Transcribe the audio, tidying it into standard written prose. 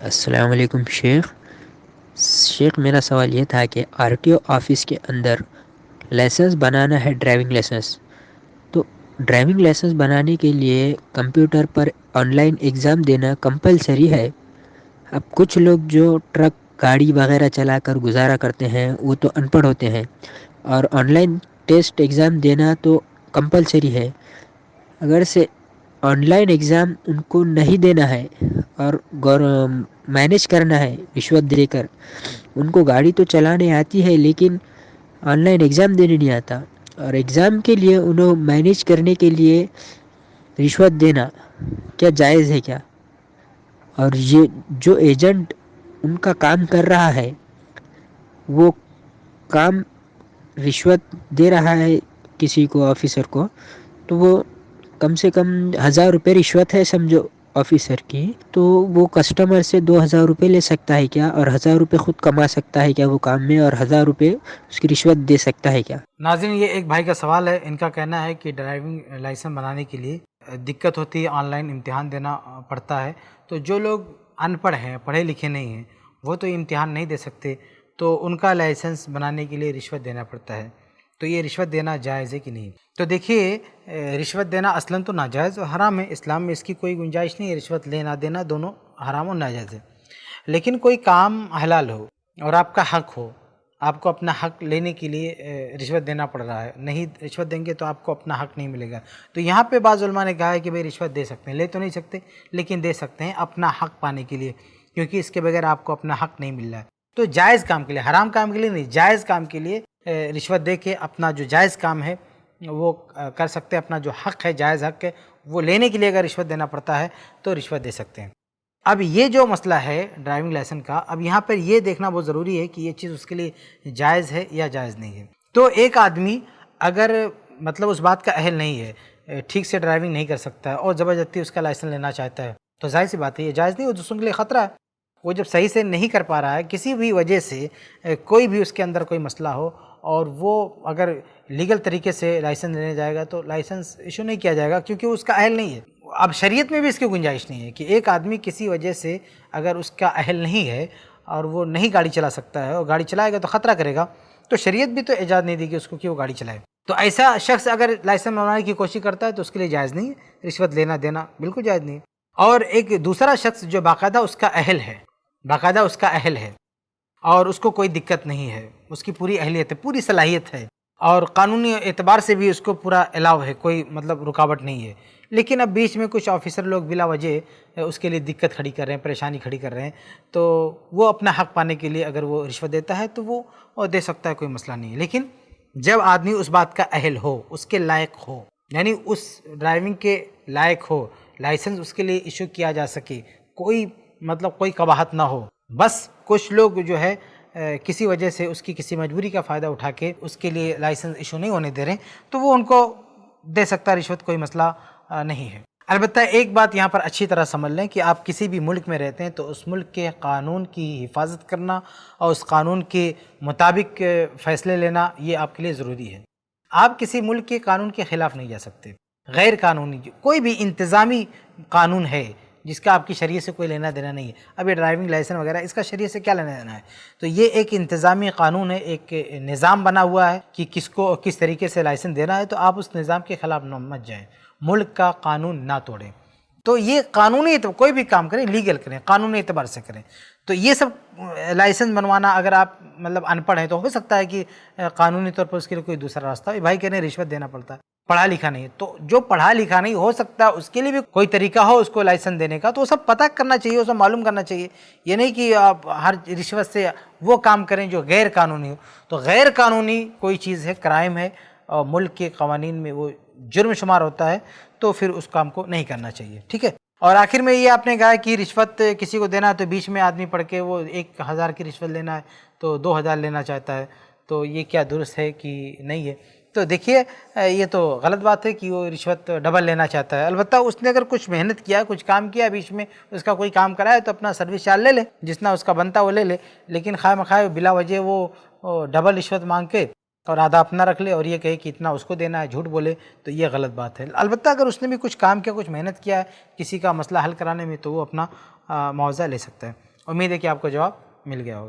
السلام علیکم شیخ میرا سوال یہ تھا کہ آر ٹی او آفس کے اندر لائسنس بنانا ہے، ڈرائیونگ لائسنس. تو ڈرائیونگ لائسنس بنانے کے لیے computer per on line exam دینا کمپلسری ہے. اب کچھ لوگ جو ٹرک گاڑی وغیرہ چلا کر گزارا کرتے ہیں وہ تو ان پڑھ ہوتے ہیں، اور آن لائن ٹیسٹ ایگزام دینا تو کمپلسری ہے. اگر سے آن لائن ایگزام ان کو نہیں دینا ہے اور مینیج کرنا ہے رشوت دے کر، ان کو گاڑی تو چلانے آتی ہے لیکن آن لائن ایگزام دینے نہیں آتا، اور ایگزام کے لیے انہوں مینیج کرنے کے لیے رشوت دینا کیا جائز ہے کیا؟ اور یہ جو ایجنٹ ان کا کام کر رہا ہے وہ کام رشوت دے رہا ہے کسی کو، آفیسر کو، تو وہ کم سے کم 1000 روپے رشوت ہے سمجھو آفیسر کی، تو وہ کسٹمر سے 2000 روپے لے سکتا ہے کیا؟ اور 1000 روپے خود کما سکتا ہے کیا وہ کام میں، اور 1000 روپے اس کی رشوت دے سکتا ہے کیا؟ ناظرین، یہ ایک بھائی کا سوال ہے. ان کا کہنا ہے کہ ڈرائیونگ لائسنس بنانے کے لیے دقت ہوتی ہے، آن لائن امتحان دینا پڑتا ہے. تو جو لوگ ان پڑھ ہیں، پڑھے لکھے نہیں ہیں، وہ تو امتحان نہیں دے سکتے، تو ان کا لائسنس بنانے کے لیے رشوت دینا پڑتا ہے. تو یہ رشوت دینا جائز ہے کہ نہیں؟ تو دیکھیے، رشوت دینا اصلاً تو ناجائز اور حرام ہے. اسلام میں اس کی کوئی گنجائش نہیں ہے. رشوت لینا دینا دونوں حرام و ناجائز ہے. لیکن کوئی کام حلال ہو اور آپ کا حق ہو، آپ کو اپنا حق لینے کے لیے رشوت دینا پڑ رہا ہے، نہیں رشوت دیں گے تو آپ کو اپنا حق نہیں ملے گا. تو یہاں پہ بعض علماء نے کہا ہے کہ بھئی رشوت دے سکتے ہیں، لے تو نہیں سکتے لیکن دے سکتے ہیں اپنا حق پانے کے لیے، کیونکہ اس کے بغیر آپ کو اپنا حق نہیں مل رہا ہے. تو جائز کام کے لیے، حرام کام کے لیے نہیں، جائز کام کے لیے رشوت دے کے اپنا جو جائز کام ہے وہ کر سکتے ہیں. اپنا جو حق ہے، جائز حق ہے، وہ لینے کے لیے اگر رشوت دینا پڑتا ہے تو رشوت دے سکتے ہیں. اب یہ جو مسئلہ ہے ڈرائیونگ لائسنس کا، اب یہاں پر یہ دیکھنا بہت ضروری ہے کہ یہ چیز اس کے لیے جائز ہے یا جائز نہیں ہے. تو ایک آدمی اگر مطلب اس بات کا اہل نہیں ہے، ٹھیک سے ڈرائیونگ نہیں کر سکتا ہے اور زبردستی اس کا لائسنس لینا چاہتا ہے، تو ظاہر سی بات ہے یہ جائز نہیں ہو، دوسروں کے لیے خطرہ ہے. وہ جب صحیح سے نہیں کر پا رہا ہے، کسی بھی وجہ سے کوئی بھی اس کے اندر کوئی مسئلہ ہو، اور وہ اگر لیگل طریقے سے لائسنس لینے جائے گا تو لائسنس ایشو نہیں کیا جائے گا، کیونکہ وہ اس کا اہل نہیں ہے. اب شریعت میں بھی اس کی گنجائش نہیں ہے کہ ایک آدمی کسی وجہ سے اگر اس کا اہل نہیں ہے اور وہ نہیں گاڑی چلا سکتا ہے اور گاڑی چلائے گا تو خطرہ کرے گا، تو شریعت بھی تو اجازت نہیں دی کہ اس کو کہ وہ گاڑی چلائے. تو ایسا شخص اگر لائسنس بنوانے کی کوشش کرتا ہے تو اس کے لیے جائز نہیں ہے، رشوت لینا دینا بالکل جائز نہیں ہے. اور ایک دوسرا شخص جو باقاعدہ اس کا اہل ہے، باقاعدہ اس کا اہل ہے اور اس کو کوئی دقت نہیں ہے، اس کی پوری اہلیت ہے، پوری صلاحیت ہے، اور قانونی اعتبار سے بھی اس کو پورا الاؤ ہے، کوئی مطلب رکاوٹ نہیں ہے، لیکن اب بیچ میں کچھ آفیسر لوگ بلا وجہ اس کے لیے دقت کھڑی کر رہے ہیں، پریشانی کھڑی کر رہے ہیں، تو وہ اپنا حق پانے کے لیے اگر وہ رشوت دیتا ہے تو وہ دے سکتا ہے، کوئی مسئلہ نہیں ہے. لیکن جب آدمی اس بات کا اہل ہو، اس کے لائق ہو، یعنی اس ڈرائیونگ کے لائق ہو، لائسنس اس کے لیے ایشو کیا جا سکے، کوئی مطلب کوئی قباحت نہ ہو، بس کچھ لوگ جو ہے کسی وجہ سے اس کی کسی مجبوری کا فائدہ اٹھا کے اس کے لیے لائسنس ایشو نہیں ہونے دے رہے ہیں، تو وہ ان کو دے سکتا رشوت، کوئی مسئلہ نہیں ہے. البتہ ایک بات یہاں پر اچھی طرح سمجھ لیں کہ آپ کسی بھی ملک میں رہتے ہیں تو اس ملک کے قانون کی حفاظت کرنا اور اس قانون کے مطابق فیصلے لینا یہ آپ کے لیے ضروری ہے. آپ کسی ملک کے قانون کے خلاف نہیں جا سکتے. غیر قانونی کوئی بھی انتظامی قانون ہے جس کا آپ کی شریعت سے کوئی لینا دینا نہیں ہے، اب یہ ڈرائیونگ لائسنس وغیرہ اس کا شریعت سے کیا لینا دینا ہے؟ تو یہ ایک انتظامی قانون ہے، ایک نظام بنا ہوا ہے کہ کس کو کس طریقے سے لائسنس دینا ہے، تو آپ اس نظام کے خلاف نہ مت جائیں، ملک کا قانون نہ توڑیں. تو یہ قانونی کوئی بھی کام کریں لیگل کریں، قانونی اعتبار سے کریں. تو یہ سب لائسنس بنوانا، اگر آپ مطلب ان پڑھ ہیں تو ہو سکتا ہے کہ قانونی طور پر اس کے لیے کوئی دوسرا راستہ ہو. بھائی کہہ رہے ہیں رشوت دینا پڑتا ہے، پڑھا لکھا نہیں ہے، تو جو پڑھا لکھا نہیں ہو سکتا اس کے لیے بھی کوئی طریقہ ہو اس کو لائسنس دینے کا، تو وہ سب پتہ کرنا چاہیے، وہ سب معلوم کرنا چاہیے. یہ نہیں کہ آپ ہر رشوت سے وہ کام کریں جو غیر قانونی ہو. تو غیر قانونی کوئی چیز ہے، کرائم ہے، اور ملک کے قوانین میں وہ جرم شمار ہوتا ہے، تو پھر اس کام کو نہیں کرنا چاہیے. ٹھیک ہے. اور آخر میں یہ آپ نے کہا کہ رشوت کسی کو دینا ہے تو بیچ میں آدمی پڑھ کے وہ 1000 کی رشوت لینا ہے تو 2000 لینا چاہتا ہے، تو یہ کیا درست ہے کہ نہیں ہے؟ تو دیکھیے، یہ تو غلط بات ہے کہ وہ رشوت ڈبل لینا چاہتا ہے. البتہ اس نے اگر کچھ محنت کیا، کچھ کام کیا، بیچ میں اس کا کوئی کام کرایا تو اپنا سروس چارج لے لے، جتنا اس کا بنتا وہ لے لے. لیکن خواہ مخواہ بلا وجہ وہ ڈبل رشوت مانگ کے اور آدھا اپنا رکھ لے اور یہ کہے کہ اتنا اس کو دینا ہے، جھوٹ بولے، تو یہ غلط بات ہے. البتہ اگر اس نے بھی کچھ کام کیا، کچھ محنت کیا ہے کسی کا مسئلہ حل کرانے میں، تو وہ اپنا معاوضہ لے سکتا ہے. امید ہے کہ آپ کو جواب مل گیا ہوگا.